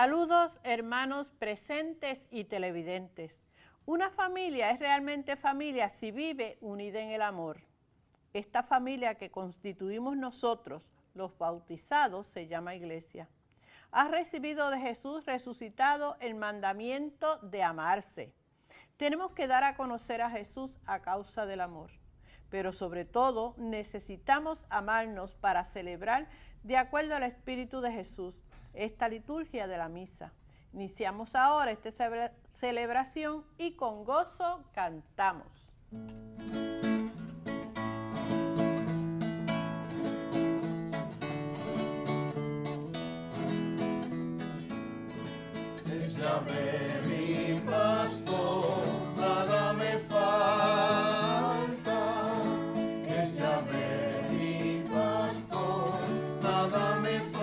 Saludos, hermanos presentes y televidentes. Una familia es realmente familia si vive unida en el amor. Esta familia que constituimos nosotros, los bautizados, se llama iglesia. Ha recibido de Jesús resucitado el mandamiento de amarse. Tenemos que dar a conocer a Jesús a causa del amor. Pero sobre todo necesitamos amarnos para celebrar de acuerdo al Espíritu de Jesús esta liturgia de la misa. Iniciamos ahora esta celebración y con gozo cantamos. Es Yahvé mi pastor, nada me falta. Es Yahvé mi pastor, nada me falta.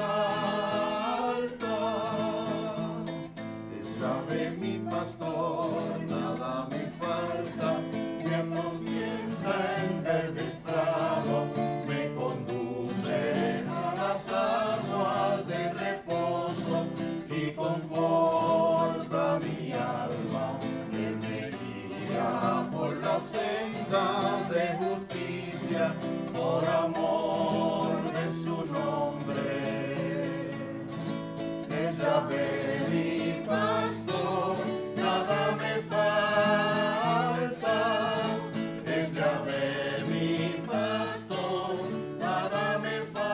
Es Yahvé mi pastor, nada me falta. Me apacienta en verdes prados, me conduce a las aguas de reposo y conforta mi alma. Él me guía por las sendas de justicia, por amor de su nombre. Es Yahvé mi pastor, nada me falta. Es Yahvé mi pastor, nada me falta.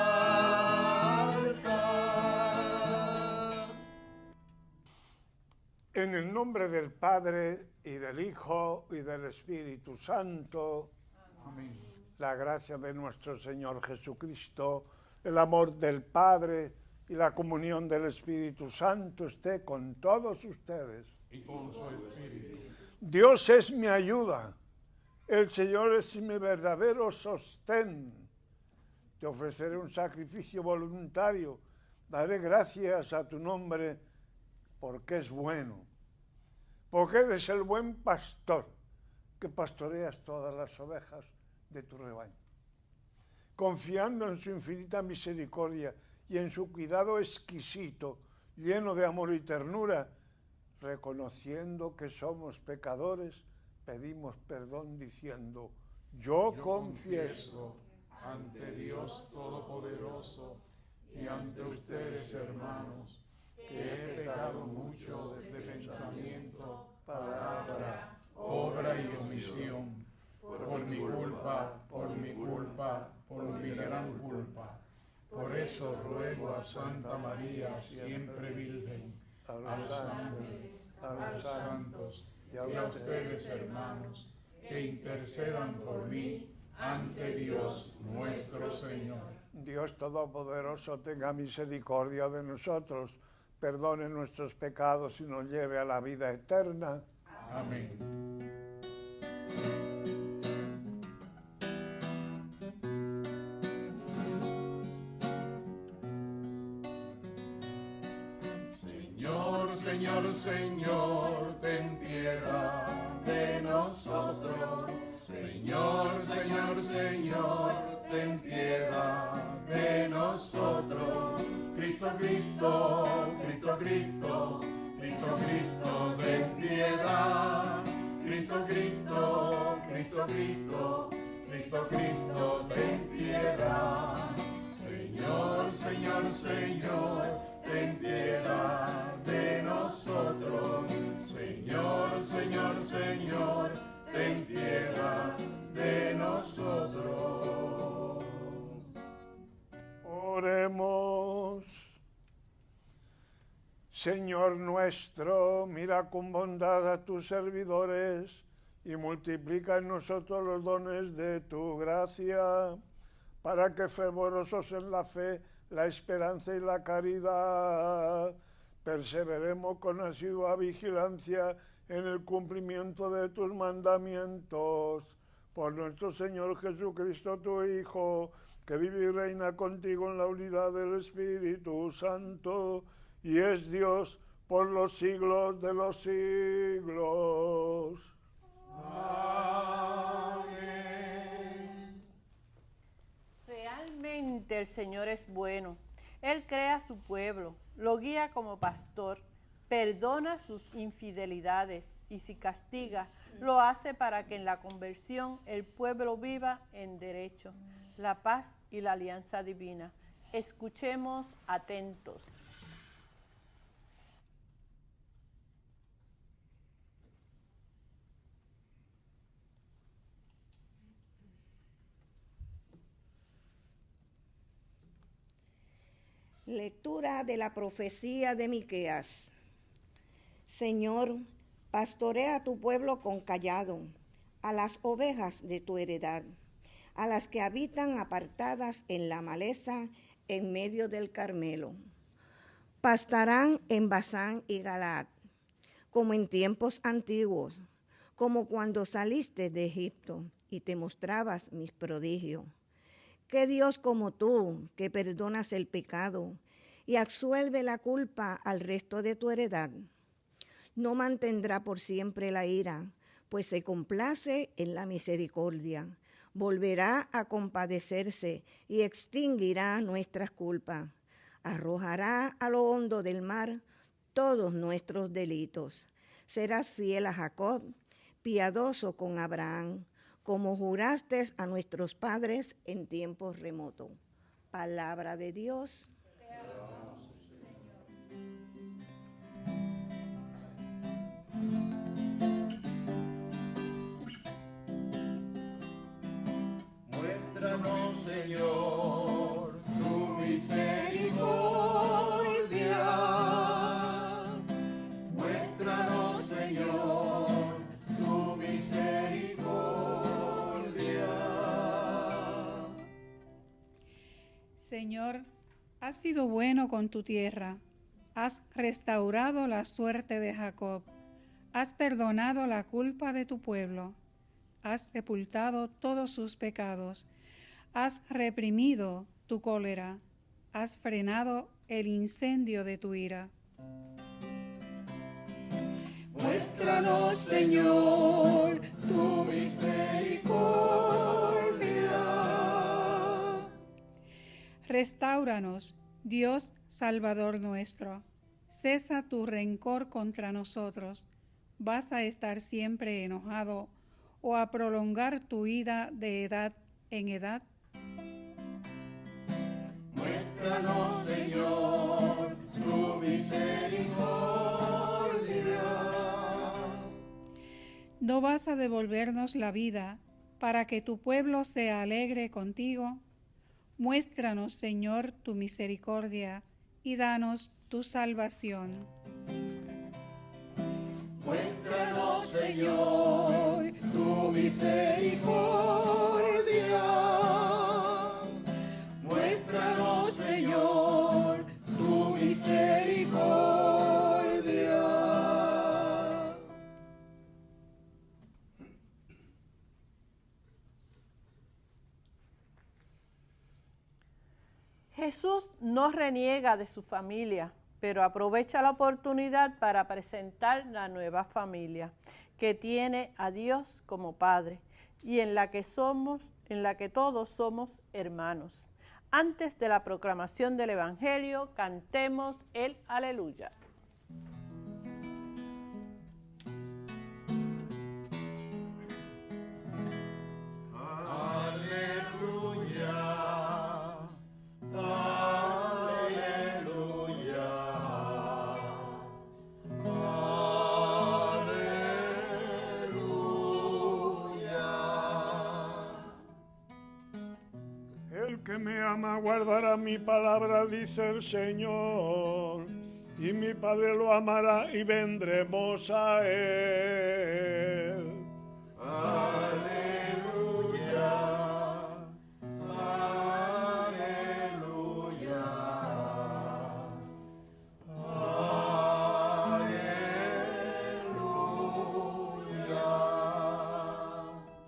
En el nombre del Padre, y del Hijo, y del Espíritu Santo. Amén. La gracia de nuestro Señor Jesucristo, el amor del Padre y la comunión del Espíritu Santo esté con todos ustedes. Y con su espíritu. Dios es mi ayuda, el Señor es mi verdadero sostén. Te ofreceré un sacrificio voluntario, daré gracias a tu nombre, porque es bueno, porque eres el buen pastor que pastoreas todas las ovejas de tu rebaño. Confiando en su infinita misericordia y en su cuidado exquisito, lleno de amor y ternura, reconociendo que somos pecadores, pedimos perdón diciendo: yo confieso ante Dios Todopoderoso y ante ustedes, hermanos, que he pecado mucho de pensamiento, palabra, obra y omisión, por mi culpa, por mi gran culpa. Por eso ruego a Santa María, siempre Virgen, a los ángeles, a los santos y a ustedes, hermanos, que intercedan por mí ante Dios nuestro Señor. Dios Todopoderoso tenga misericordia de nosotros, perdone nuestros pecados y nos lleve a la vida eterna. Amén. Señor, Señor, Señor, ten piedad de nosotros. Señor, Señor, Señor, ten piedad de nosotros. Cristo, Cristo, Cristo, Cristo, Cristo, Cristo, ten piedad. Cristo, Cristo, Cristo, Cristo, Cristo, Cristo, ten piedad. Señor, Señor, Señor, ten piedad de nosotros. Señor, Señor, Señor, ten piedad de nosotros. Oremos. Señor nuestro, mira con bondad a tus servidores y multiplica en nosotros los dones de tu gracia, para que fervorosos en la fe, la esperanza y la caridad, perseveremos con asidua vigilancia en el cumplimiento de tus mandamientos. Por nuestro Señor Jesucristo, tu Hijo, que vive y reina contigo en la unidad del Espíritu Santo, y es Dios por los siglos de los siglos. Realmente el Señor es bueno. Él crea su pueblo, lo guía como pastor, perdona sus infidelidades y si castiga, lo hace para que en la conversión el pueblo viva en derecho, la paz y la alianza divina. Escuchemos atentos. Lectura de la profecía de Miqueas. Señor, pastorea a tu pueblo con cayado, a las ovejas de tu heredad, a las que habitan apartadas en la maleza en medio del Carmelo. Pastarán en Basán y Galaad, como en tiempos antiguos, como cuando saliste de Egipto y te mostrabas mis prodigios. ¿Qué Dios como tú, que perdonas el pecado y absuelve la culpa al resto de tu heredad? No mantendrá por siempre la ira, pues se complace en la misericordia. Volverá a compadecerse y extinguirá nuestras culpas. Arrojará a lo hondo del mar todos nuestros delitos. Serás fiel a Jacob, piadoso con Abraham, como juraste a nuestros padres en tiempos remotos. Palabra de Dios. Te amamos, Señor. Muéstranos, Señor, tu misericordia. Muéstranos, Señor, tu misericordia. Señor, has sido bueno con tu tierra, has restaurado la suerte de Jacob, has perdonado la culpa de tu pueblo, has sepultado todos sus pecados, has reprimido tu cólera, has frenado el incendio de tu ira. Muéstranos, Señor, tu misericordia. Restáuranos, Dios Salvador nuestro. Cesa tu rencor contra nosotros. ¿Vas a estar siempre enojado o a prolongar tu ira de edad en edad? Muéstranos, Señor, tu misericordia. ¿No vas a devolvernos la vida para que tu pueblo se alegre contigo? Muéstranos, Señor, tu misericordia y danos tu salvación. Muéstranos, Señor, tu misericordia. Muéstranos, Señor, tu misericordia. Jesús no reniega de su familia, pero aprovecha la oportunidad para presentar la nueva familia que tiene a Dios como Padre y en la que todos somos hermanos. Antes de la proclamación del Evangelio, cantemos el Aleluya. Que me ama guardará mi palabra, dice el Señor, y mi Padre lo amará y vendremos a él. Aleluya, aleluya, aleluya.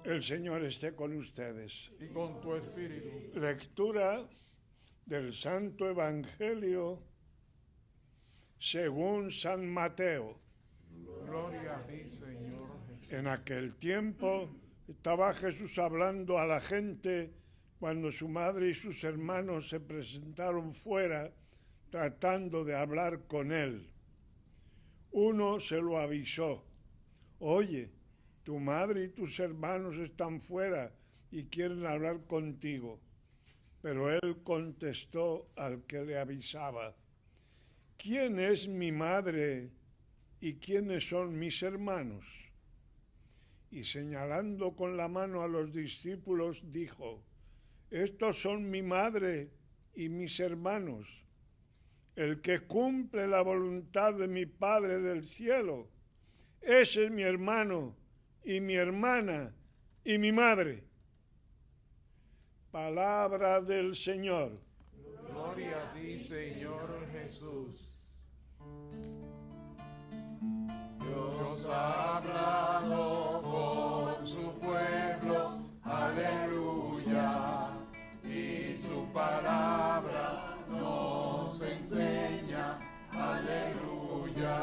El Señor esté con ustedes. Y con tu espíritu. Lectura del Santo Evangelio según San Mateo. Gloria a ti, Señor Jesús. En aquel tiempo estaba Jesús hablando a la gente cuando su madre y sus hermanos se presentaron fuera tratando de hablar con él. Uno se lo avisó: oye, tu madre y tus hermanos están fuera y quieren hablar contigo. Pero él contestó al que le avisaba: ¿quién es mi madre y quiénes son mis hermanos? Y señalando con la mano a los discípulos, dijo: estos son mi madre y mis hermanos. El que cumple la voluntad de mi Padre del cielo, ese es mi hermano y mi hermana y mi madre. Palabra del Señor. Gloria a ti, Señor Jesús. Dios ha hablado con su pueblo, aleluya, y su palabra nos enseña, aleluya.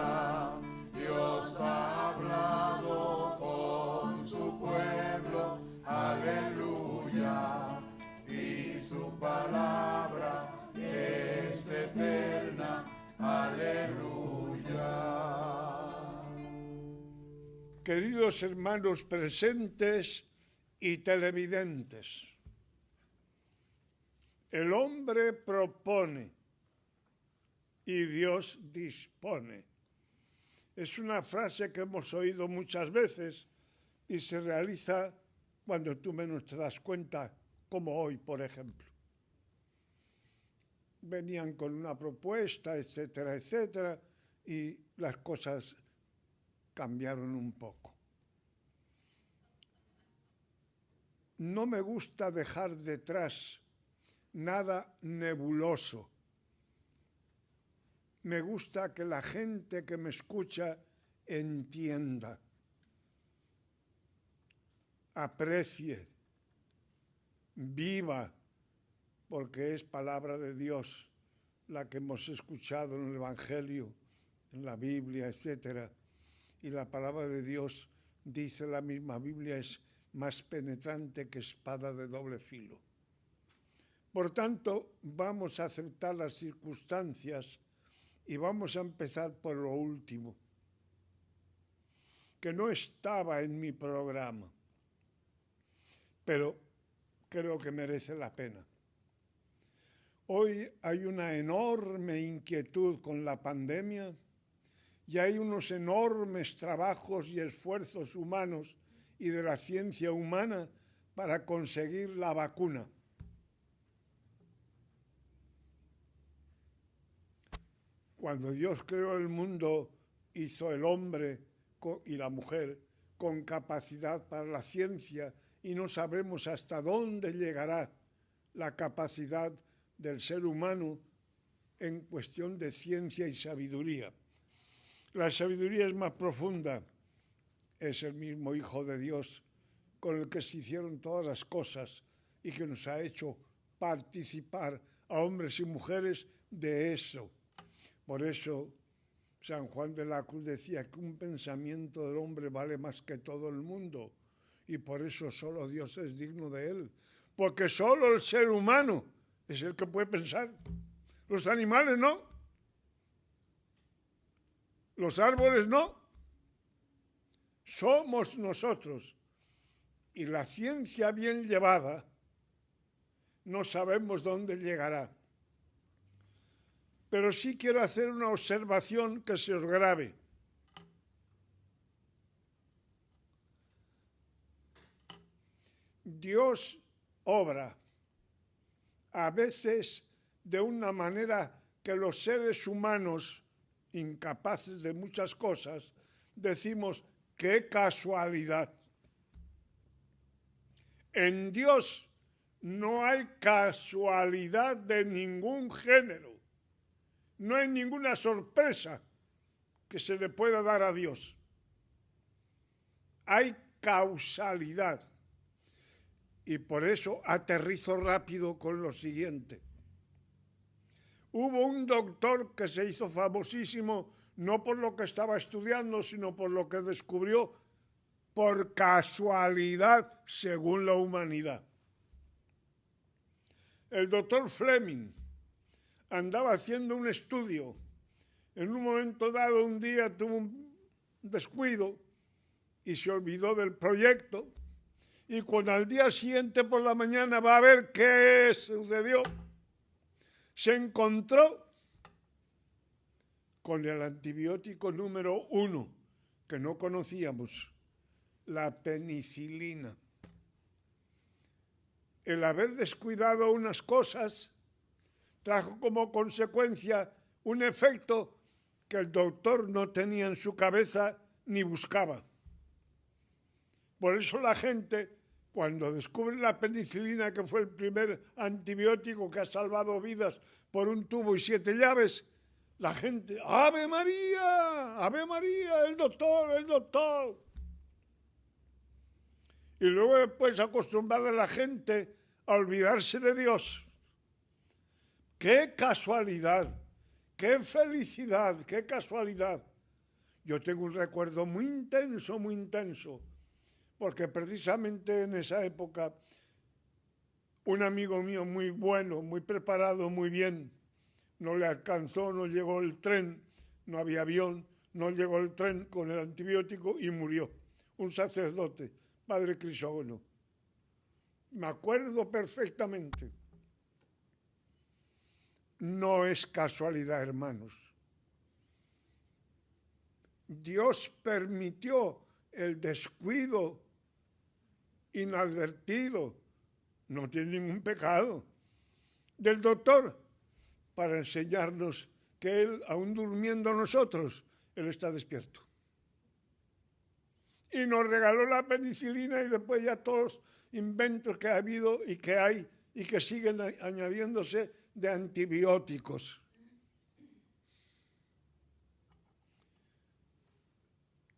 Dios ha hablado con su pueblo, aleluya, y su palabra es eterna, aleluya. Queridos hermanos presentes y televidentes, el hombre propone y Dios dispone. Es una frase que hemos oído muchas veces y se realiza cuando tú menos te das cuenta, como hoy, por ejemplo. Venían con una propuesta, etcétera, etcétera, y las cosas cambiaron un poco. No me gusta dejar detrás nada nebuloso. Me gusta que la gente que me escucha entienda, aprecie, viva, porque es palabra de Dios la que hemos escuchado en el Evangelio, en la Biblia, etcétera. Y la palabra de Dios, dice la misma Biblia, es más penetrante que espada de doble filo. Por tanto, vamos a aceptar las circunstancias y vamos a empezar por lo último, que no estaba en mi programa, pero creo que merece la pena. Hoy hay una enorme inquietud con la pandemia y hay unos enormes trabajos y esfuerzos humanos y de la ciencia humana para conseguir la vacuna. Cuando Dios creó el mundo, hizo el hombre y la mujer con capacidad para la ciencia y no sabemos hasta dónde llegará la capacidad del ser humano en cuestión de ciencia y sabiduría. La sabiduría es más profunda, es el mismo Hijo de Dios con el que se hicieron todas las cosas y que nos ha hecho participar a hombres y mujeres de eso. Por eso San Juan de la Cruz decía que un pensamiento del hombre vale más que todo el mundo y por eso solo Dios es digno de él, porque solo el ser humano es el que puede pensar. Los animales no. Los árboles no. Somos nosotros. Y la ciencia bien llevada no sabemos dónde llegará. Pero sí quiero hacer una observación que se os grabe. Dios obra a veces de una manera que los seres humanos, incapaces de muchas cosas, decimos: ¡qué casualidad! En Dios no hay casualidad de ningún género. No hay ninguna sorpresa que se le pueda dar a Dios. Hay causalidad. Y por eso aterrizo rápido con lo siguiente. Hubo un doctor que se hizo famosísimo no por lo que estaba estudiando, sino por lo que descubrió por casualidad según la humanidad. El doctor Fleming, andaba haciendo un estudio. En un momento dado, un día tuvo un descuido y se olvidó del proyecto. Y cuando al día siguiente por la mañana va a ver qué sucedió, se encontró con el antibiótico número 1 que no conocíamos, la penicilina. El haber descuidado unas cosas trajo como consecuencia un efecto que el doctor no tenía en su cabeza ni buscaba. Por eso la gente, cuando descubre la penicilina, que fue el primer antibiótico que ha salvado vidas por un tubo y 7 llaves, la gente, ¡Ave María! ¡Ave María! ¡El doctor! ¡El doctor! Y luego después acostumbrar a la gente a olvidarse de Dios. ¡Qué casualidad! ¡Qué felicidad! ¡Qué casualidad! Yo tengo un recuerdo muy intenso, porque precisamente en esa época un amigo mío muy bueno, muy preparado, muy bien, no le alcanzó, no llegó el tren, no había avión, no llegó el tren con el antibiótico y murió. Un sacerdote, padre Crisógono. Me acuerdo perfectamente. No es casualidad, hermanos. Dios permitió el descuido inadvertido, no tiene ningún pecado, del doctor para enseñarnos que Él, aún durmiendo nosotros, Él está despierto. Y nos regaló la penicilina y después ya todos los inventos que ha habido y que hay y que siguen añadiéndose de antibióticos.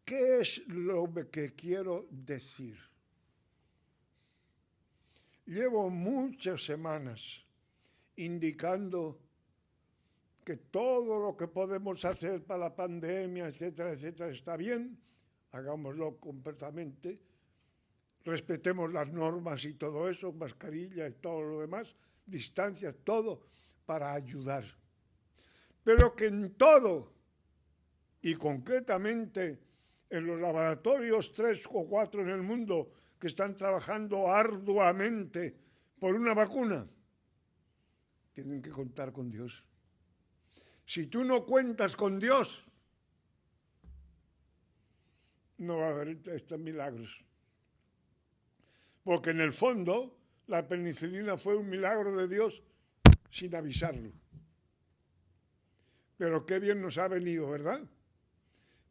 ¿Qué es lo que quiero decir? Llevo muchas semanas indicando que todo lo que podemos hacer para la pandemia, etcétera, etcétera, está bien, hagámoslo completamente, respetemos las normas y todo eso, mascarilla y todo lo demás, distancias, todo para ayudar. Pero que en todo, y concretamente en los laboratorios 3 o 4 en el mundo que están trabajando arduamente por una vacuna, tienen que contar con Dios. Si tú no cuentas con Dios, no va a haber estos milagros. Porque en el fondo, la penicilina fue un milagro de Dios sin avisarlo. Pero qué bien nos ha venido, ¿verdad?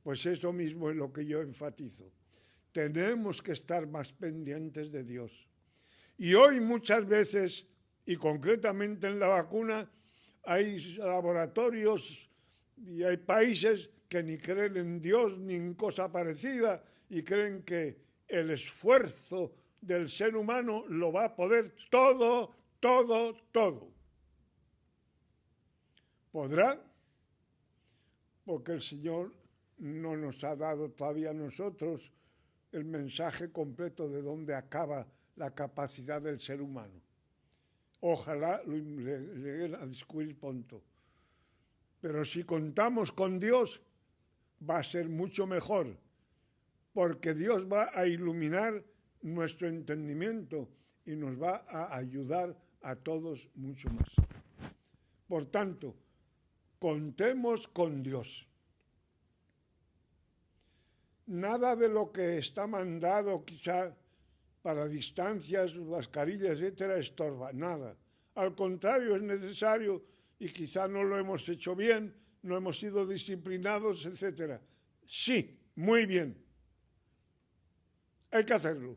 Pues eso mismo es lo que yo enfatizo. Tenemos que estar más pendientes de Dios. Y hoy muchas veces, y concretamente en la vacuna, hay laboratorios y hay países que ni creen en Dios ni en cosa parecida y creen que el esfuerzo del ser humano lo va a poder todo. ¿Podrá? Porque el Señor no nos ha dado todavía a nosotros el mensaje completo de dónde acaba la capacidad del ser humano. Ojalá lo lleguen a descubrir pronto. Pero si contamos con Dios, va a ser mucho mejor, porque Dios va a iluminar nuestro entendimiento y nos va a ayudar a todos mucho más. Por tanto, contemos con Dios. Nada de lo que está mandado quizá para distancias, mascarillas, etcétera, estorba, nada. Al contrario, es necesario y quizá no lo hemos hecho bien, no hemos sido disciplinados, etcétera. Sí, muy bien. Hay que hacerlo.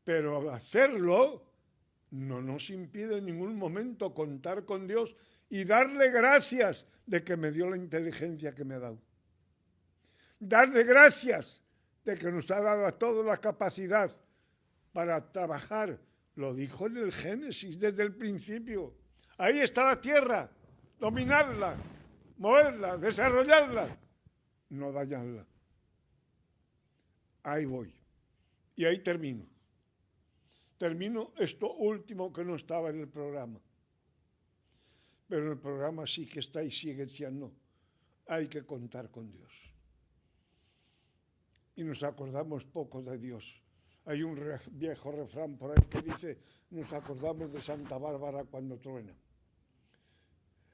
Pero hacerlo no nos impide en ningún momento contar con Dios y darle gracias de que me dio la inteligencia que me ha dado. Darle gracias de que nos ha dado a todos la capacidad para trabajar. Lo dijo en el Génesis desde el principio. Ahí está la tierra, dominarla, moverla, desarrollarla, no dañarla. Ahí voy. Y ahí termino. Termino esto último que no estaba en el programa. pero el programa sí que está y sigue diciendo, hay que contar con Dios. Y nos acordamos poco de Dios. Hay un viejo refrán por ahí que dice, nos acordamos de Santa Bárbara cuando truena.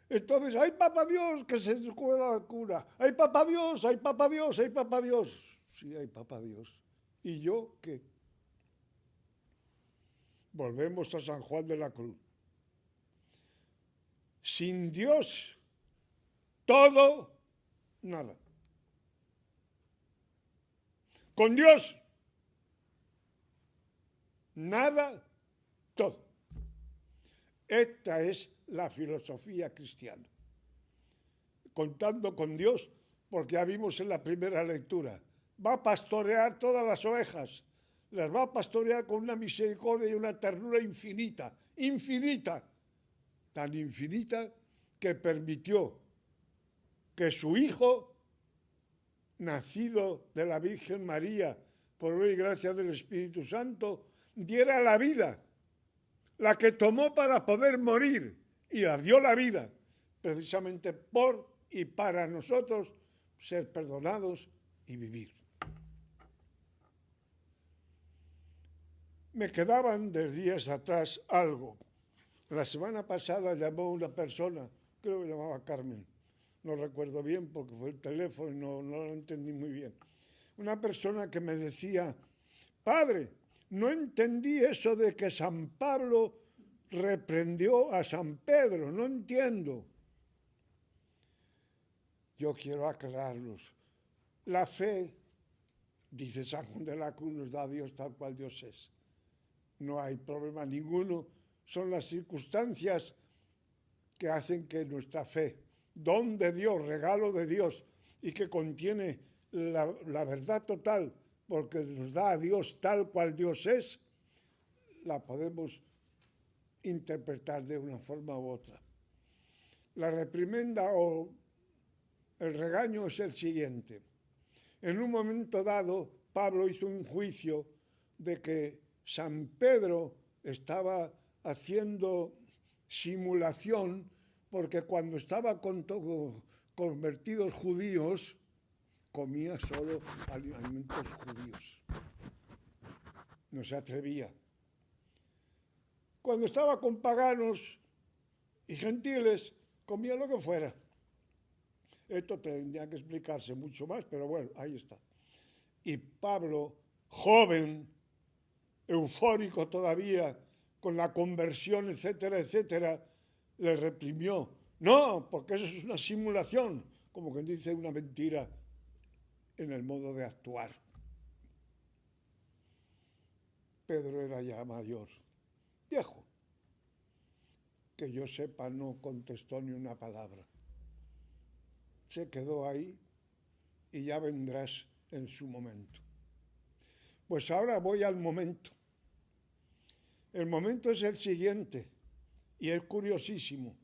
Entonces, ¡ay, papá Dios, que se cuela la cura! ¡Ay, papá Dios, ay, papá Dios, ay, papá Dios! Sí, ay, papá Dios. ¿Y yo qué? Volvemos a San Juan de la Cruz. Sin Dios, todo, nada. Con Dios, nada, todo. Esta es la filosofía cristiana. Contando con Dios, porque ya vimos en la primera lectura, va a pastorear todas las ovejas, las va a pastorear con una misericordia y una ternura infinita, infinita, tan infinita que permitió que su Hijo, nacido de la Virgen María, por obra y gracia del Espíritu Santo, diera la vida, la que tomó para poder morir, y la dio la vida, precisamente por y para nosotros ser perdonados y vivir. Me quedaban de días atrás algo. La semana pasada llamó una persona, creo que llamaba Carmen, no recuerdo bien porque fue el teléfono y no lo entendí muy bien. Una persona que me decía, padre, no entendí eso de que San Pablo reprendió a San Pedro, no entiendo. Yo quiero aclararlos. La fe, dice San Juan de la Cruz, nos da a Dios tal cual Dios es. No hay problema ninguno, son las circunstancias que hacen que nuestra fe, don de Dios, regalo de Dios, y que contiene la verdad total, porque nos da a Dios tal cual Dios es, la podemos interpretar de una forma u otra. La reprimenda o el regaño es el siguiente. En un momento dado, Pablo hizo un juicio de que San Pedro estaba haciendo simulación porque cuando estaba con convertidos judíos, comía solo alimentos judíos. No se atrevía. Cuando estaba con paganos y gentiles, comía lo que fuera. Esto tendría que explicarse mucho más, pero bueno, ahí está. Y Pablo, joven, eufórico todavía, con la conversión, etcétera, etcétera, le reprimió. No, porque eso es una simulación, como quien dice una mentira en el modo de actuar. Pedro era ya mayor, viejo. Que yo sepa, no contestó ni una palabra. Se quedó ahí y ya vendrás en su momento. Pues ahora voy al momento. El momento es el siguiente y es curiosísimo.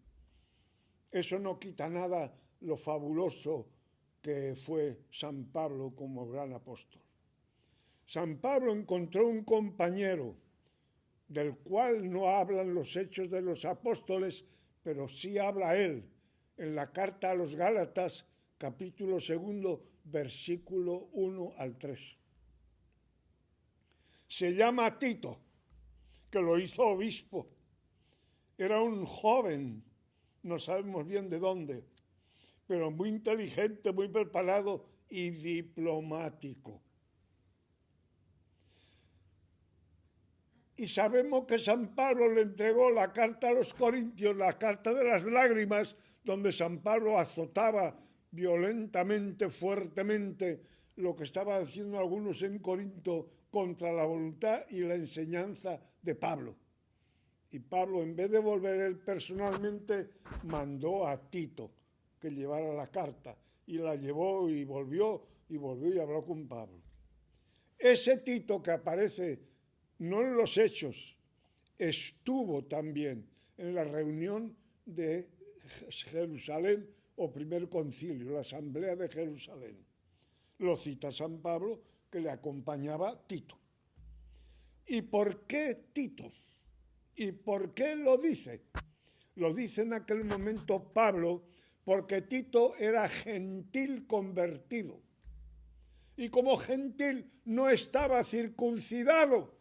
Eso no quita nada lo fabuloso que fue San Pablo como gran apóstol. San Pablo encontró un compañero del cual no hablan los hechos de los apóstoles, pero sí habla él en la carta a los Gálatas, capítulo 2, versículo 1 al 3. Se llama Tito, que lo hizo obispo. Era un joven, no sabemos bien de dónde, pero muy inteligente, muy preparado y diplomático. Y sabemos que San Pablo le entregó la carta a los Corintios, la carta de las lágrimas, donde San Pablo azotaba violentamente, fuertemente, lo que estaban haciendo algunos en Corinto contra la voluntad y la enseñanza de Pablo. Y Pablo, en vez de volver él personalmente, mandó a Tito que llevara la carta. Y la llevó y volvió y habló con Pablo. Ese Tito que aparece no en los hechos, estuvo también en la reunión de Jerusalén o primer concilio, la asamblea de Jerusalén. Lo cita San Pablo, que le acompañaba Tito. ¿Y por qué Tito? ¿Y por qué lo dice? Lo dice en aquel momento Pablo, porque Tito era gentil convertido. Y como gentil no estaba circuncidado.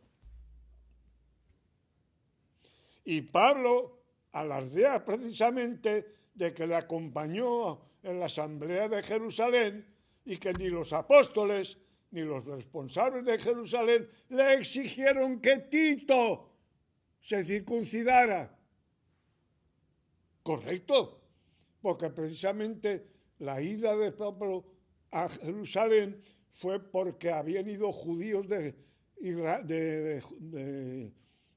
Y Pablo alardea precisamente de que le acompañó en la asamblea de Jerusalén y que ni los apóstoles ni los responsables de Jerusalén le exigieron que Tito se circuncidara. Correcto, porque precisamente la ida de Pablo a Jerusalén fue porque habían ido judíos de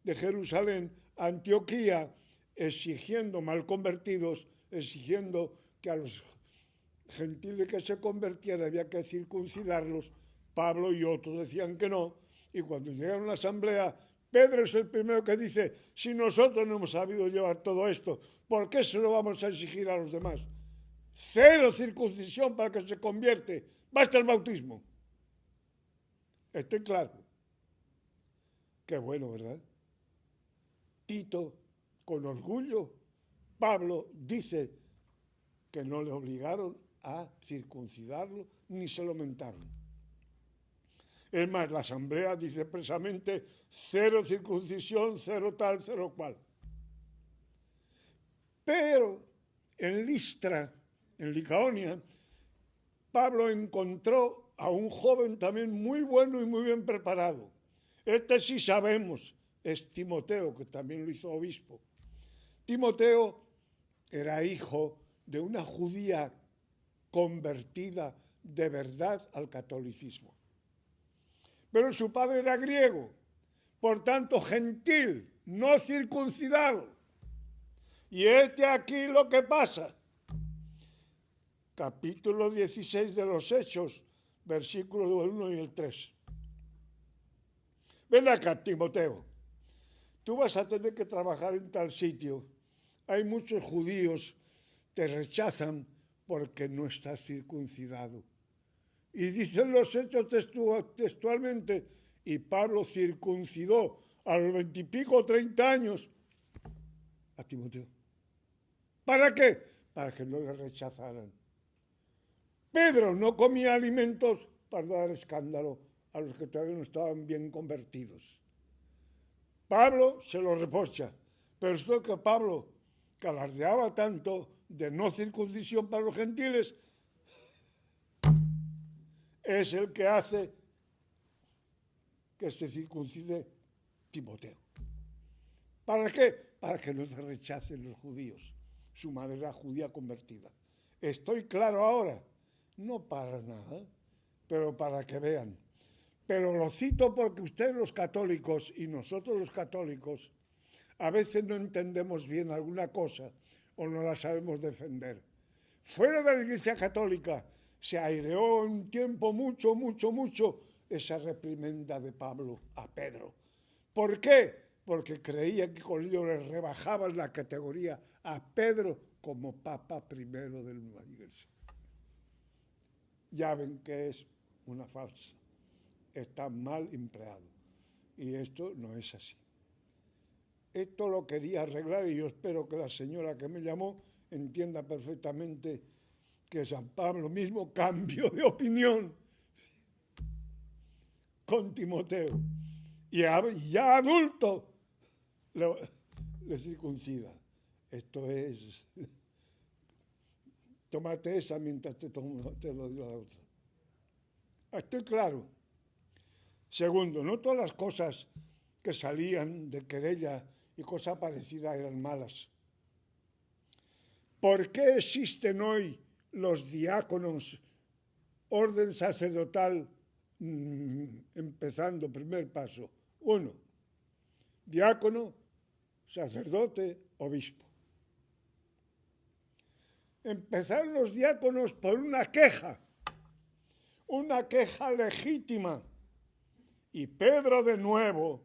Jerusalén a Antioquía exigiendo, mal convertidos, exigiendo que a los gentiles que se convirtieran había que circuncidarlos. Pablo y otros decían que no, y cuando llegaron a la asamblea, Pedro es el primero que dice, si nosotros no hemos sabido llevar todo esto, ¿por qué se lo vamos a exigir a los demás? 0 circuncisión para que se convierte, basta el bautismo. Estoy claro. Qué bueno, ¿verdad? Tito, con orgullo, Pablo dice que no le obligaron a circuncidarlo ni se lo mentaron. Es más, la asamblea dice expresamente 0 circuncisión, 0 tal, 0 cual. Pero en Listra, en Licaonia, Pablo encontró a un joven también muy bueno y muy bien preparado. Este sí sabemos, es Timoteo, que también lo hizo obispo. Timoteo era hijo de una judía convertida de verdad al catolicismo. Pero su padre era griego, por tanto gentil, no circuncidado. Y aquí lo que pasa. Capítulo 16 de los Hechos, versículos 1 y el 3. Ven acá, Timoteo. Tú vas a tener que trabajar en tal sitio. Hay muchos judíos que te rechazan porque no estás circuncidado. Y dicen los Hechos textualmente, y Pablo circuncidó a los 20 y pico, 30 años a Timoteo. ¿Para qué? Para que no le rechazaran. Pedro no comía alimentos para dar escándalo a los que todavía no estaban bien convertidos. Pablo se lo reprocha, pero esto que Pablo, que alardeaba tanto de no circuncisión para los gentiles, es el que hace que se circuncide Timoteo. ¿Para qué? Para que no se rechacen los judíos. Su madre era judía convertida. ¿Estoy claro ahora? No para nada, pero para que vean. Pero lo cito porque ustedes los católicos y nosotros los católicos a veces no entendemos bien alguna cosa o no la sabemos defender. Fuera de la Iglesia Católica se aireó un tiempo mucho esa reprimenda de Pablo a Pedro. ¿Por qué? Porque creía que con ello le rebajaban la categoría a Pedro como Papa primero de la Iglesia. Ya ven que es una falsa. Está mal empleado. Y esto no es así. Esto lo quería arreglar y yo espero que la señora que me llamó entienda perfectamente que San Pablo mismo cambió de opinión con Timoteo. Y ya adulto le circuncida. Esto es... Tómate esa mientras te lo digo a la otra. Estoy claro. Segundo, no todas las cosas que salían de querella y cosas parecidas eran malas. ¿Por qué existen hoy los diáconos, orden sacerdotal, empezando, primer paso? 1, diácono, sacerdote, obispo. Empezaron los diáconos por una queja legítima. Y Pedro de nuevo,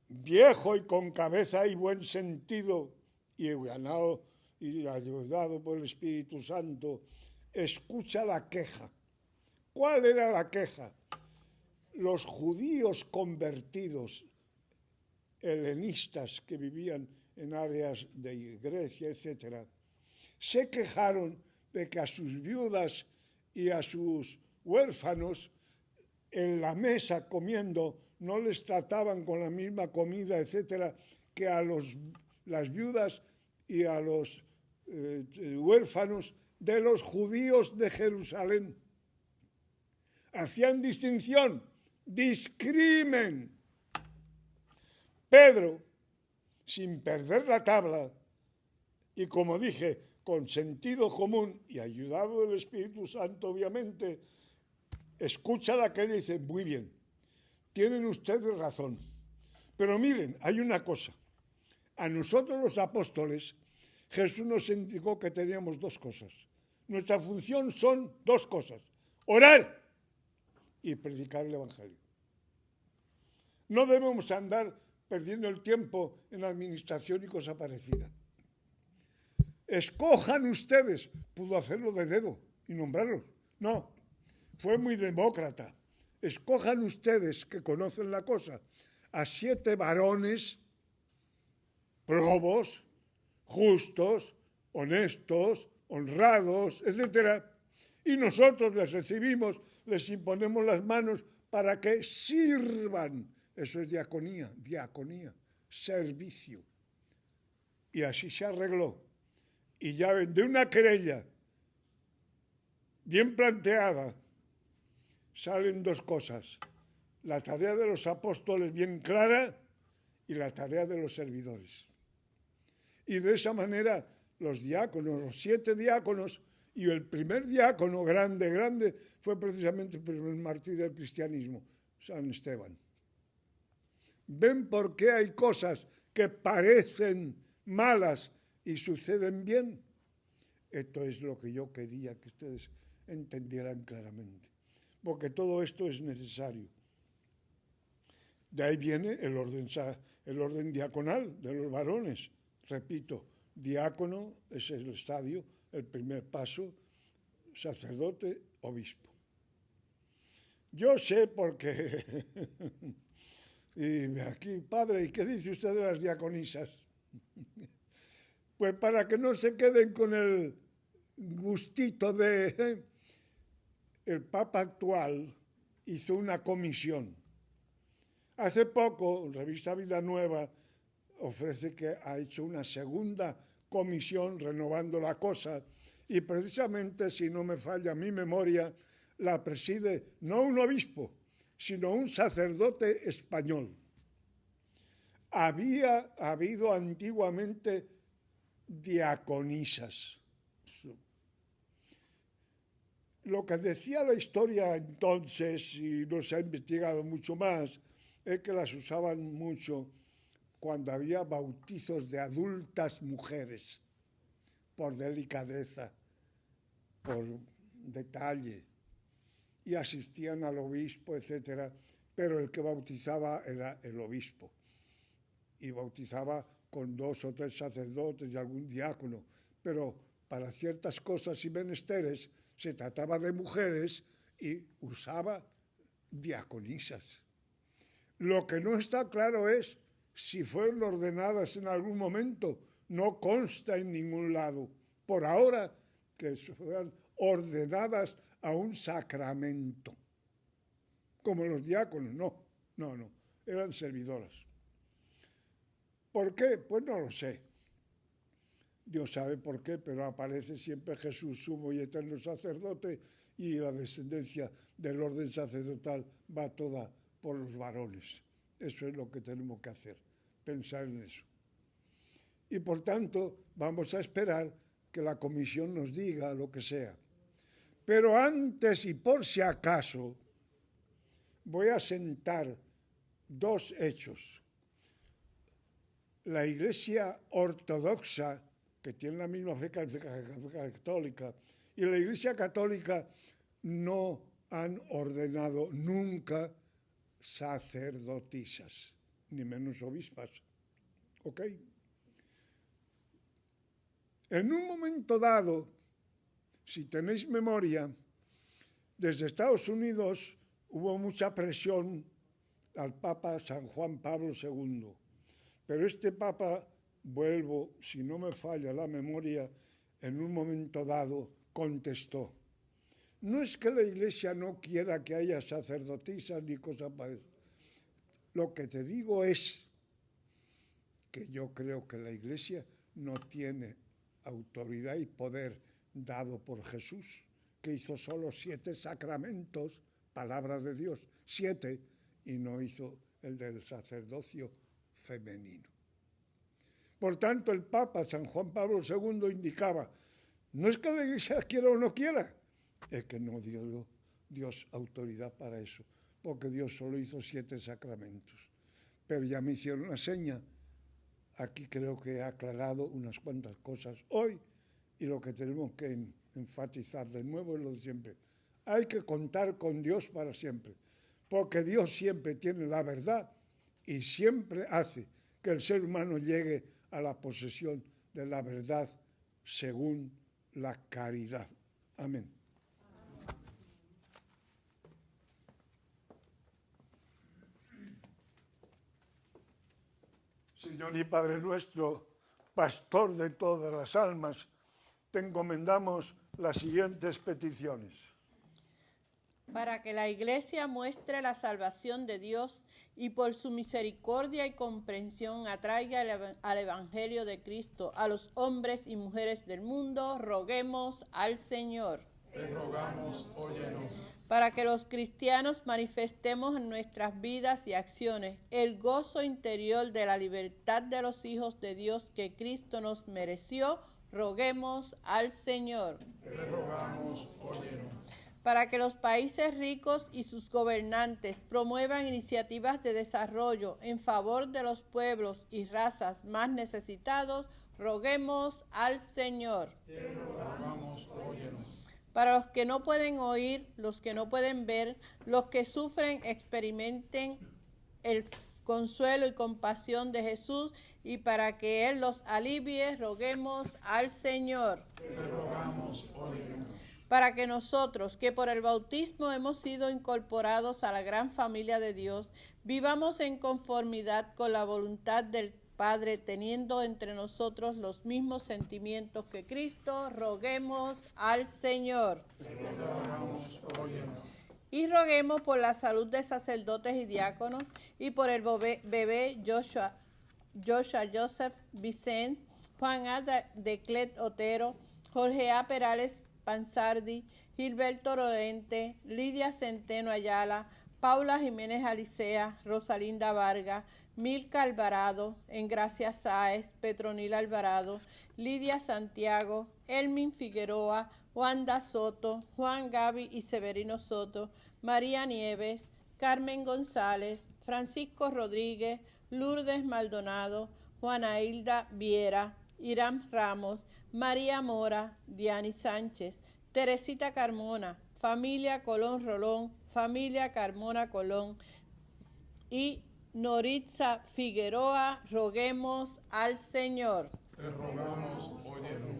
viejo y con cabeza y buen sentido, y ganado y ayudado por el Espíritu Santo, escucha la queja. ¿Cuál era la queja? Los judíos convertidos, helenistas que vivían en áreas de Grecia, etc., se quejaron de que a sus viudas y a sus huérfanos en la mesa comiendo no les trataban con la misma comida, etcétera, que a las viudas y a los huérfanos de los judíos de Jerusalén. Hacían distinción, discrimen. Pedro, sin perder la tabla, y como dije, con sentido común y ayudado del Espíritu Santo, obviamente, escucha la que dice, muy bien, tienen ustedes razón. Pero miren, hay una cosa. A nosotros los apóstoles, Jesús nos indicó que teníamos dos cosas. Nuestra función son dos cosas, orar y predicar el Evangelio. No debemos andar perdiendo el tiempo en administración y cosa parecida. Escojan ustedes, pudo hacerlo de dedo y nombrarlos. No, fue muy demócrata. Escojan ustedes, que conocen la cosa, a 7 varones probos, justos, honestos, honrados, etc. Y nosotros les recibimos, les imponemos las manos para que sirvan. Eso es diaconía, servicio. Y así se arregló. Y ya ven, de una querella bien planteada, salen dos cosas. La tarea de los apóstoles bien clara y la tarea de los servidores. Y de esa manera los diáconos, los 7 diáconos, y el primer diácono grande, fue precisamente el primer mártir del cristianismo, San Esteban. ¿Ven por qué hay cosas que parecen malas y suceden bien? Esto es lo que yo quería que ustedes entendieran claramente, porque todo esto es necesario. De ahí viene el orden diaconal de los varones. Repito, diácono es el estadio, el primer paso, sacerdote, obispo. Yo sé porque, y aquí, padre, ¿y qué dice usted de las diaconisas? Pues para que no se queden con el gustito de... El Papa actual hizo una comisión. Hace poco, Revista Vida Nueva ofrece que ha hecho una segunda comisión renovando la cosa y precisamente, si no me falla mi memoria, la preside no un obispo, sino un sacerdote español. Había habido antiguamente diaconisas. Lo que decía la historia entonces, y no se ha investigado mucho más, es que las usaban mucho cuando había bautizos de adultas mujeres, por delicadeza, por detalle, y asistían al obispo, etc. Pero el que bautizaba era el obispo, y bautizaba con 2 o 3 sacerdotes y algún diácono, pero para ciertas cosas y menesteres se trataba de mujeres y usaba diaconisas. Lo que no está claro es si fueron ordenadas en algún momento, no consta en ningún lado. Por ahora, que fueran ordenadas a un sacramento, como los diáconos, no, eran servidoras. ¿Por qué? Pues no lo sé. Dios sabe por qué, pero aparece siempre Jesús, sumo y eterno sacerdote, y la descendencia del orden sacerdotal va toda por los varones. Eso es lo que tenemos que hacer, pensar en eso. Y por tanto, vamos a esperar que la comisión nos diga lo que sea. Pero antes y por si acaso, voy a sentar 2 hechos. La Iglesia ortodoxa, que tiene la misma fe católica, y la Iglesia católica no han ordenado nunca sacerdotisas, ni menos obispas. ¿Ok? En un momento dado, si tenéis memoria, desde Estados Unidos hubo mucha presión al Papa San Juan Pablo II, pero este Papa vuelvo, si no me falla la memoria, en un momento dado contestó: no es que la Iglesia no quiera que haya sacerdotisas ni cosas para eso. Lo que te digo es que yo creo que la Iglesia no tiene autoridad y poder dado por Jesús, que hizo solo 7 sacramentos, palabra de Dios, 7, y no hizo el del sacerdocio femenino. Por tanto, el Papa San Juan Pablo II indicaba: no es que la Iglesia quiera o no quiera, es que no dio Dios autoridad para eso, porque Dios solo hizo 7 sacramentos. Pero ya me hicieron una seña. Aquí creo que he aclarado unas cuantas cosas hoy, y lo que tenemos que enfatizar de nuevo es lo de siempre. Hay que contar con Dios para siempre, porque Dios siempre tiene la verdad y siempre hace que el ser humano llegue a la posesión de la verdad según la caridad. Amén. Señor y Padre nuestro, pastor de todas las almas, te encomendamos las siguientes peticiones. Para que la Iglesia muestre la salvación de Dios y por su misericordia y comprensión atraiga al Evangelio de Cristo a los hombres y mujeres del mundo, roguemos al Señor. Te rogamos, óyenos. Para que los cristianos manifestemos en nuestras vidas y acciones el gozo interior de la libertad de los hijos de Dios que Cristo nos mereció, roguemos al Señor. Te rogamos, óyenos. Para que los países ricos y sus gobernantes promuevan iniciativas de desarrollo en favor de los pueblos y razas más necesitados, roguemos al Señor. Te rogamos, óyenos. Para los que no pueden oír, los que no pueden ver, los que sufren, experimenten el consuelo y compasión de Jesús, y para que Él los alivie, roguemos al Señor. Te rogamos, óyenos. Para que nosotros, que por el bautismo hemos sido incorporados a la gran familia de Dios, vivamos en conformidad con la voluntad del Padre, teniendo entre nosotros los mismos sentimientos que Cristo, roguemos al Señor. Y roguemos por la salud de sacerdotes y diáconos, y por el bebé Joshua Joseph Vicente, Juan A. de Clet Otero, Jorge A. Perales Pansardi, Gilberto Lorente, Lidia Centeno Ayala, Paula Jiménez Alicea, Rosalinda Vargas, Milka Alvarado, Engracia Sáez, Petronila Alvarado, Lidia Santiago, Elmin Figueroa, Wanda Soto, Juan Gaby y Severino Soto, María Nieves, Carmen González, Francisco Rodríguez, Lourdes Maldonado, Juana Hilda Viera, Irán Ramos, María Mora, Diani Sánchez, Teresita Carmona, familia Colón Rolón, familia Carmona Colón y Noritza Figueroa, roguemos al Señor. Te rogamos, óyenos.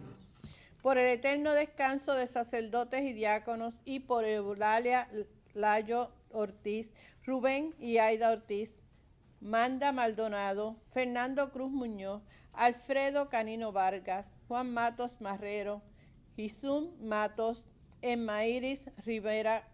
Por el eterno descanso de sacerdotes y diáconos, y por Eulalia Layo Ortiz, Rubén y Aida Ortiz, Manda Maldonado, Fernando Cruz Muñoz, Alfredo Canino Vargas, Juan Matos Marrero, Gisún Matos, Emma Iris Rivera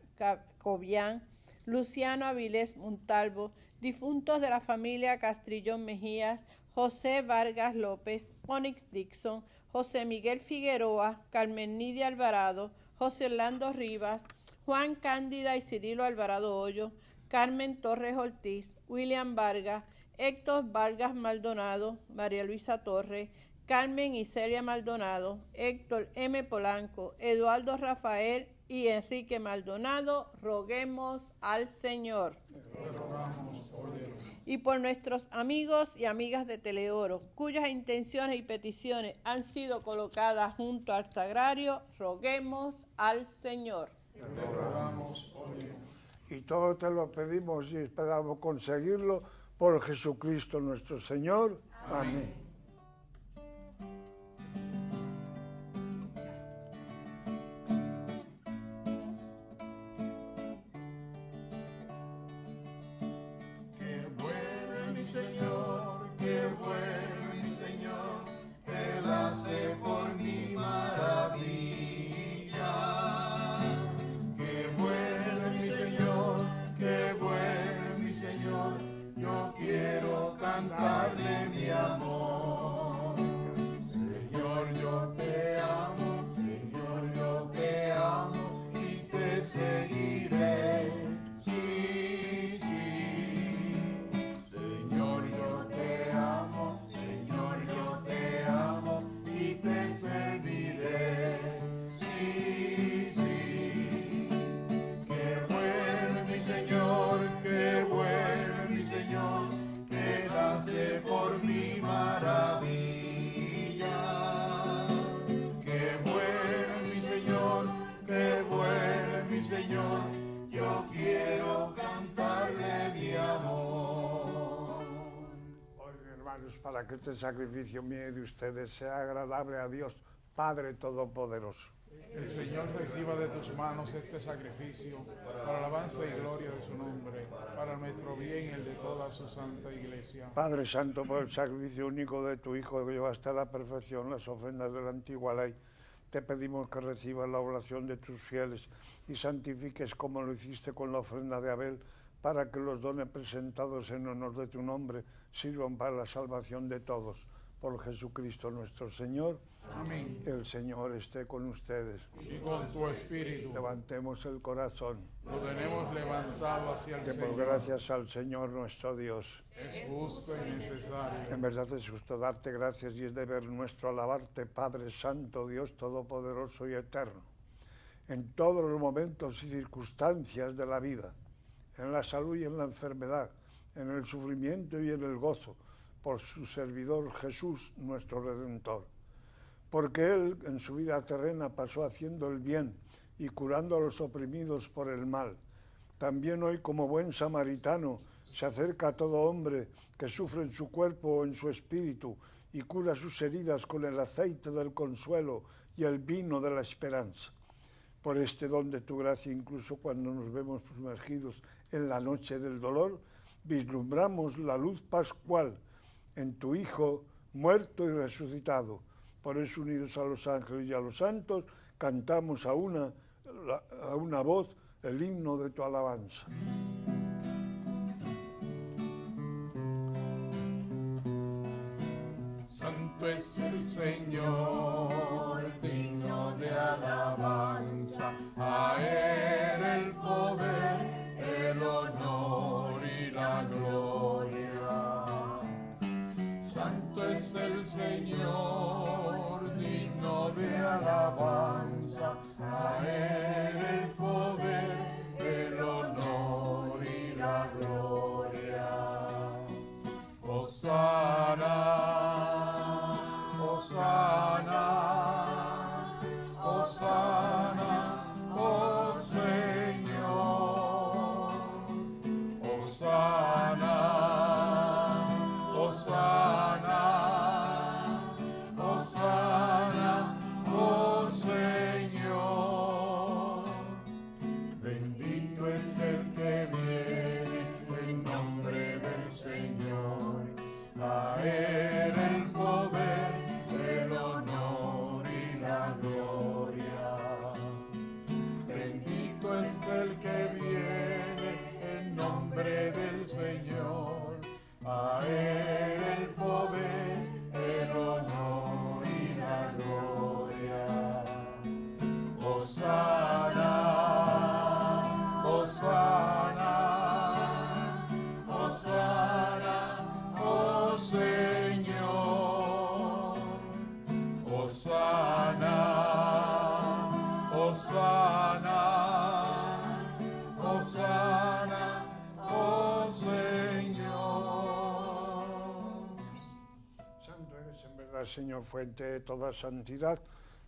Cobian, Luciano Avilés Montalvo, difuntos de la familia Castrillón Mejías, José Vargas López, Onyx Dixon, José Miguel Figueroa, Carmen Nidia Alvarado, José Orlando Rivas, Juan Cándida y Cirilo Alvarado Hoyo, Carmen Torres Ortiz, William Vargas, Héctor Vargas Maldonado, María Luisa Torres, Carmen y Celia Maldonado, Héctor M. Polanco, Eduardo Rafael y Enrique Maldonado, roguemos al Señor. Y por nuestros amigos y amigas de Teleoro, cuyas intenciones y peticiones han sido colocadas junto al sagrario, roguemos al Señor. Y todo te lo pedimos y esperamos conseguirlo por Jesucristo nuestro Señor. Amén. Qué bueno mi Señor, qué bueno mi Señor. cantarle mi amor. Señor, yo te amo, Señor, yo te amo y te seguiré. Sí, sí. Señor, yo te amo, Señor, yo te amo y te serviré. Sí, sí. Qué bueno es mi Señor, qué bueno es mi Señor, que hace por mi maravilla. Qué bueno es mi Señor, qué bueno es mi Señor, yo quiero cantarle mi amor. Oigan, hermanos, para que este sacrificio mío y de ustedes sea agradable a Dios, Padre Todopoderoso. El Señor reciba de tus manos este sacrificio para alabanza y gloria de su nombre, para nuestro bien y el de toda su santa iglesia. Padre Santo, por el sacrificio único de tu Hijo que llevaste a la perfección las ofrendas de la antigua ley, te pedimos que recibas la oración de tus fieles y santifiques como lo hiciste con la ofrenda de Abel, para que los dones presentados en honor de tu nombre sirvan para la salvación de todos. Por Jesucristo nuestro Señor. Amén. El Señor esté con ustedes. Y con tu espíritu. Levantemos el corazón. Lo tenemos levantado hacia el Demos Señor. gracias al Señor nuestro Dios. Es justo y necesario. En verdad es justo darte gracias y es deber nuestro alabarte, Padre Santo, Dios Todopoderoso y Eterno, en todos los momentos y circunstancias de la vida, en la salud y en la enfermedad, en el sufrimiento y en el gozo, por su servidor Jesús, nuestro Redentor. Porque Él en su vida terrena pasó haciendo el bien y curando a los oprimidos por el mal. También hoy, como buen samaritano, se acerca a todo hombre que sufre en su cuerpo o en su espíritu y cura sus heridas con el aceite del consuelo y el vino de la esperanza. Por este don de tu gracia, incluso cuando nos vemos sumergidos en la noche del dolor, vislumbramos la luz pascual en tu Hijo muerto y resucitado. Por eso, unidos a los ángeles y a los santos, cantamos a una voz el himno de tu alabanza. Santo es el Señor, digno de alabanza, a Él el poder, el honor y la gloria. Santo es el Señor, digno de alabanza, a Él el poder, el honor y la gloria. Hosana. Hosana, Hosana, oh Señor. Hosana, Hosana, Hosana, oh Señor. Bendito es el que viene en nombre del Señor. A Él el poder, el honor y la gloria. Bendito es el que viene en nombre del Señor. A Él el poder, el honor y la gloria. Hosana, Hosana, Hosana, oh Señor. Hosana, Hosana, Hosana, oh Señor. Santo eres en verdad, Señor, fuente de toda santidad.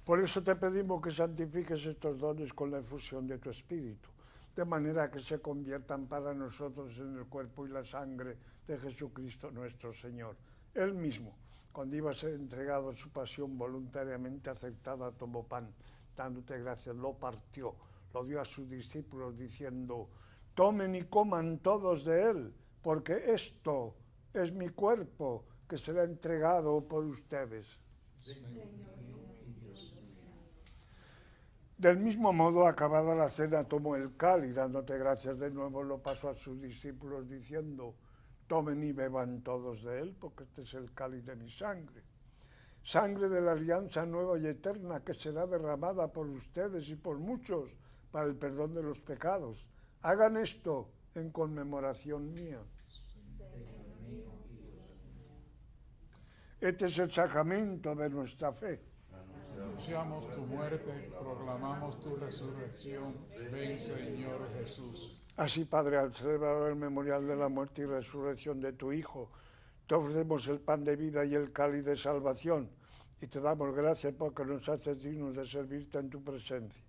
Por eso te pedimos que santifiques estos dones con la efusión de tu Espíritu, de manera que se conviertan para nosotros en el cuerpo y la sangre de Jesucristo nuestro Señor. Él mismo, cuando iba a ser entregado a su pasión voluntariamente aceptada, tomó pan, dándote gracias, lo partió, lo dio a sus discípulos diciendo: tomen y coman todos de él, porque esto es mi cuerpo que será entregado por ustedes. Del mismo modo, acabada la cena, tomó el cáliz, dándote gracias de nuevo, lo pasó a sus discípulos diciendo: Tomen y beban todos de él, porque este es el cáliz de mi sangre. Sangre de la alianza nueva y eterna que será derramada por ustedes y por muchos para el perdón de los pecados. Hagan esto en conmemoración mía. Este es el sacramento de nuestra fe. Anunciamos tu muerte, proclamamos tu resurrección. Ven, Señor Jesús. Así, Padre, al celebrar el memorial de la muerte y resurrección de tu Hijo, te ofrecemos el pan de vida y el cáliz de salvación, y te damos gracias porque nos haces dignos de servirte en tu presencia.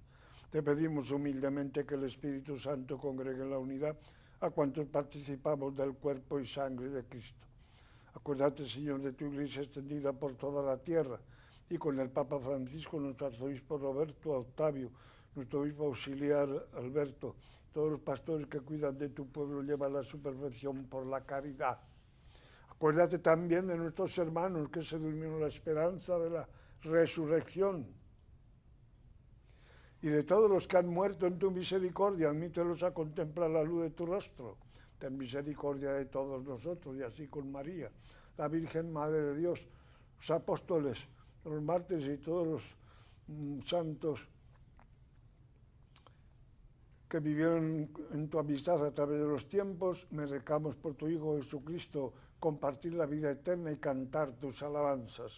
Te pedimos humildemente que el Espíritu Santo congregue en la unidad a cuantos participamos del cuerpo y sangre de Cristo. Acuérdate, Señor, de tu Iglesia extendida por toda la tierra, y con el Papa Francisco, nuestro arzobispo Roberto Octavio, nuestro obispo auxiliar Alberto, todos los pastores que cuidan de tu pueblo, llevan a su perfección por la caridad. Acuérdate también de nuestros hermanos que se durmieron en la esperanza de la resurrección, y de todos los que han muerto en tu misericordia, admítelos a contemplar la luz de tu rostro. Ten misericordia de todos nosotros, y así con María, la Virgen Madre de Dios, los apóstoles, los mártires y todos los santos que vivieron en tu amistad a través de los tiempos. Merezcamos por tu Hijo Jesucristo compartir la vida eterna y cantar tus alabanzas.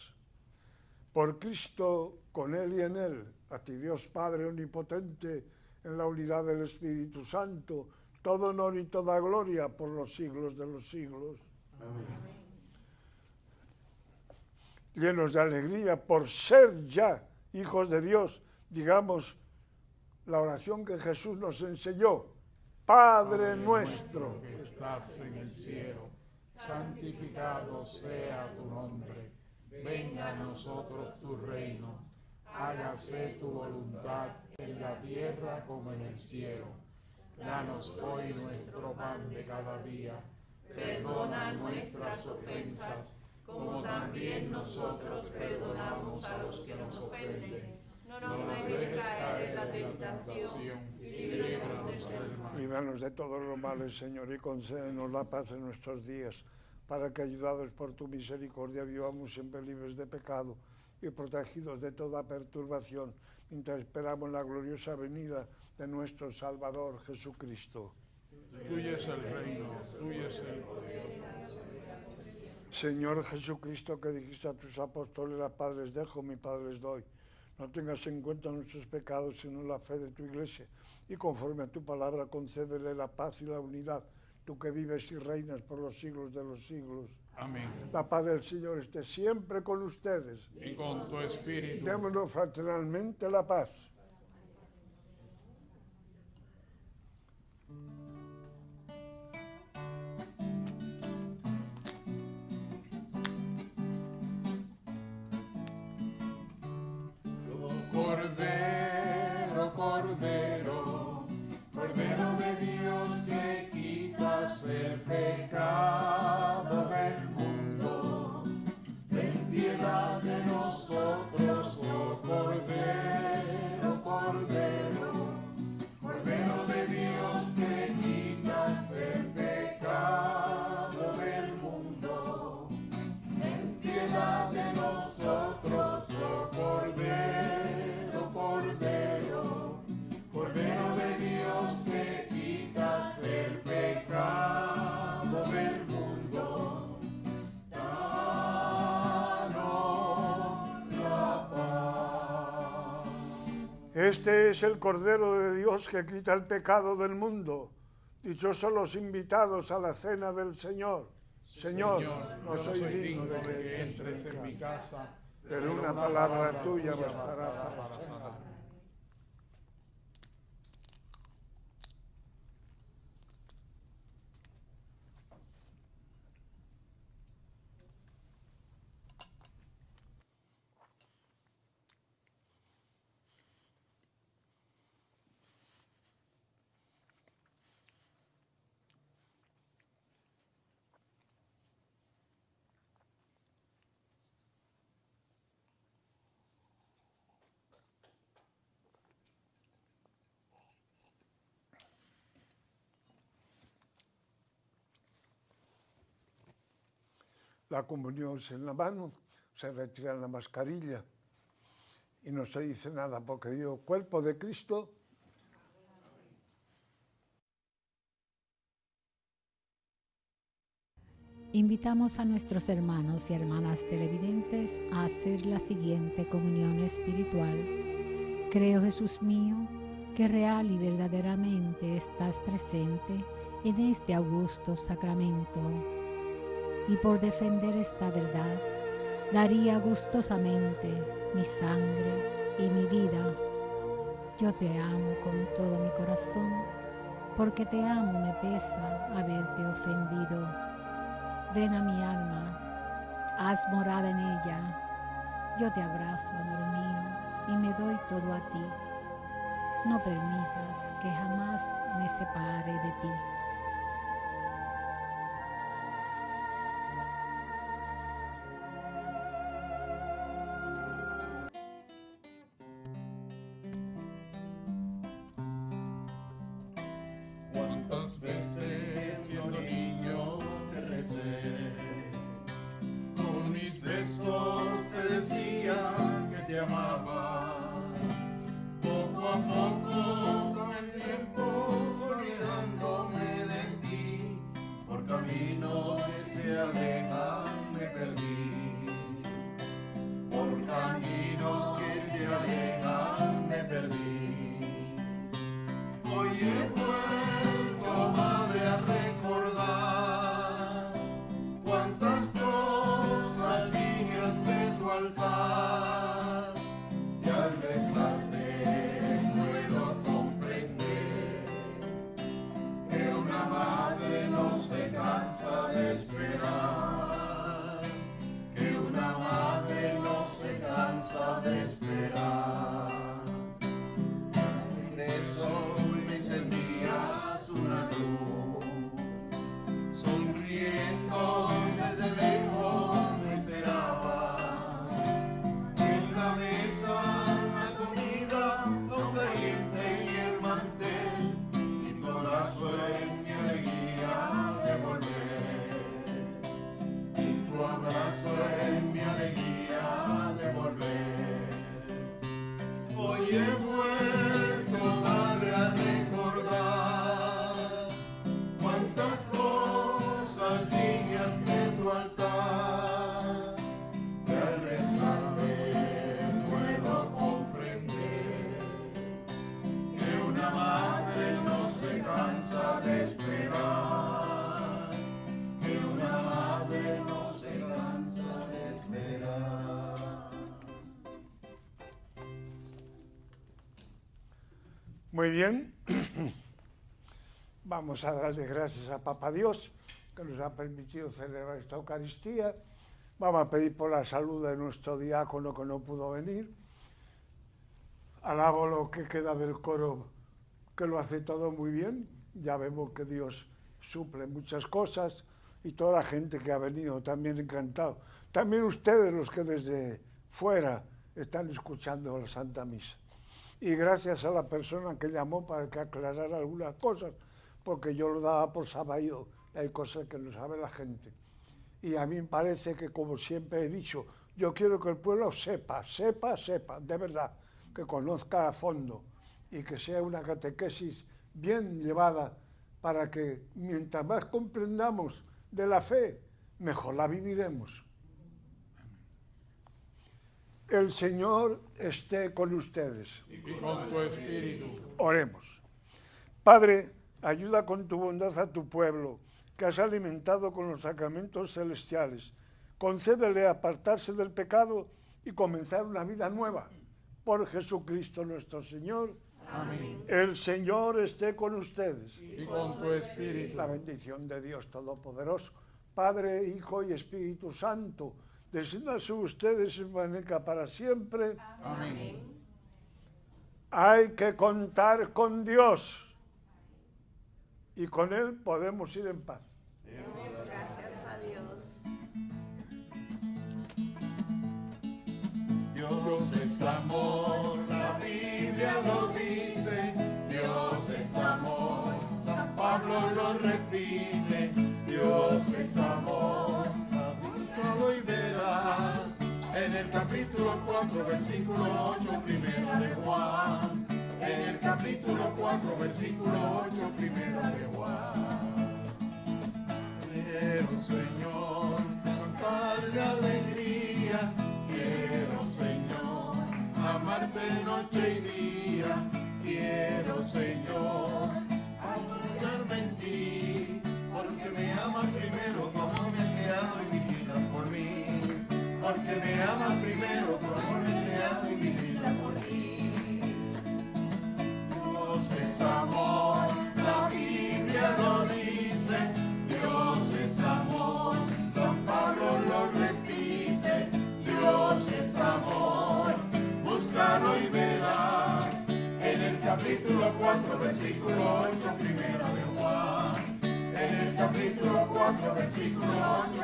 Por Cristo, con Él y en Él, a ti Dios Padre omnipotente, en la unidad del Espíritu Santo, todo honor y toda gloria por los siglos de los siglos. Amén. Llenos de alegría por ser ya hijos de Dios, digamos la oración que Jesús nos enseñó. Padre nuestro que estás en el cielo, santificado sea tu nombre. Venga a nosotros tu reino. Hágase tu voluntad en la tierra como en el cielo. Danos hoy nuestro pan de cada día. Perdona nuestras ofensas, como también nosotros perdonamos a los que nos ofenden. No nos dejes caer en la tentación y líbranos del mal. Líbranos de todos los males, Señor, y concédenos la paz en nuestros días, para que, ayudados por tu misericordia, vivamos siempre libres de pecado y protegidos de toda perturbación, mientras esperamos la gloriosa venida de nuestro Salvador Jesucristo. Tuyo es el reino, tuyo es el poder. Señor Jesucristo, que dijiste a tus apóstoles: la paz les dejo, mi paz les doy. No tengas en cuenta nuestros pecados, sino la fe de tu Iglesia, y conforme a tu palabra concédele la paz y la unidad, tú que vives y reinas por los siglos de los siglos. Amén. La paz del Señor esté siempre con ustedes. Y con tu espíritu. Démonos fraternalmente la paz. Cordero, Cordero, Cordero de Dios, que quitas el pecado del mundo, ten piedad de nosotros, oh Cordero, Cordero, Cordero de Dios, que quitas el pecado del mundo, ten piedad de nosotros, oh Cordero, Cordero, Cordero de Dios, que quitas el pecado del mundo. Danos la paz. Este es el Cordero de Dios que quita el pecado del mundo. Dichosos los invitados a la cena del Señor. Señor, no soy digno de que entres en mi casa, pero una palabra tuya bastará para sanar. La comunión es en la mano, se retira la mascarilla y no se dice nada porque digo, cuerpo de Cristo. Invitamos a nuestros hermanos y hermanas televidentes a hacer la siguiente comunión espiritual. Creo, Jesús mío, que real y verdaderamente estás presente en este augusto sacramento. Y por defender esta verdad, daría gustosamente mi sangre y mi vida. Yo te amo con todo mi corazón, porque te amo me pesa haberte ofendido. Ven a mi alma, haz morada en ella. Yo te abrazo, amor mío, y me doy todo a ti. No permitas que jamás me separe de ti. Cuántas veces siendo niño te recé, con mis besos te decía que te amaba. Poco a poco con el tiempo olvidándome de ti, por caminos que se alejan me perdí. Por caminos que se alejan me perdí. Hoy he vuelto, madre, a recordar cuántas cosas dije ante tu altar, y al rezarte puedo comprender que una madre no se cansa de esperar, que una madre no se cansa de esperar. Regreso me encendías una luz, sonriendo desde lejos me esperaba. En la mesa la comida, lo caliente y el mantel, y tu abrazo es mi alegría de volver. Y tu abrazo es mi alegría de volver. Hoy he vuelto, madre, a recordar cuántas cosas dije ante tu altar, que al rezarte puedo comprender que una madre no se cansa de esperar, que una madre no se cansa de esperar. Muy bien, vamos a darle gracias a Papá Dios que nos ha permitido celebrar esta Eucaristía. Vamos a pedir por la salud de nuestro diácono que no pudo venir. Alabo lo que queda del coro, que lo hace todo muy bien. Ya vemos que Dios suple muchas cosas y toda la gente que ha venido también encantado. También ustedes, los que desde fuera están escuchando la Santa Misa. Y gracias a la persona que llamó para que aclarara algunas cosas, porque yo lo daba por sabido, hay cosas que no sabe la gente. Y a mí me parece que, como siempre he dicho, yo quiero que el pueblo sepa, de verdad, que conozca a fondo y que sea una catequesis bien llevada para que mientras más comprendamos de la fe, mejor la viviremos. El Señor esté con ustedes. Y con tu espíritu. Oremos. Padre, ayuda con tu bondad a tu pueblo, que has alimentado con los sacramentos celestiales. Concédele apartarse del pecado y comenzar una vida nueva. Por Jesucristo nuestro Señor. Amén. El Señor esté con ustedes. Y con tu espíritu. La bendición de Dios Todopoderoso, Padre, Hijo y Espíritu Santo, descienda sobre ustedes y permanezca para siempre. Amén. Hay que contar con Dios y con Él podemos ir en paz. Gracias a Dios. Dios es amor, la Biblia lo dice. Dios es amor, San Pablo lo repite. Dios es amor, la capítulo 4, versículo 8, primera de Juan. En el capítulo 4, versículo 8, primera de Juan. Quiero, Señor, cantar de alegría. Quiero, Señor, amarte noche y día. Quiero, Señor, apoyarme en ti, porque me amas primero como me has creado y vigilas por mí. Porque me amas primero como me has creado y vigilas por mí. Dios es amor, la Biblia lo dice. Dios es amor, San Pablo lo repite. Dios es amor, búscalo y verás. En el capítulo 4, versículo 8, primera de Juan. En el capítulo 4, versículo 8,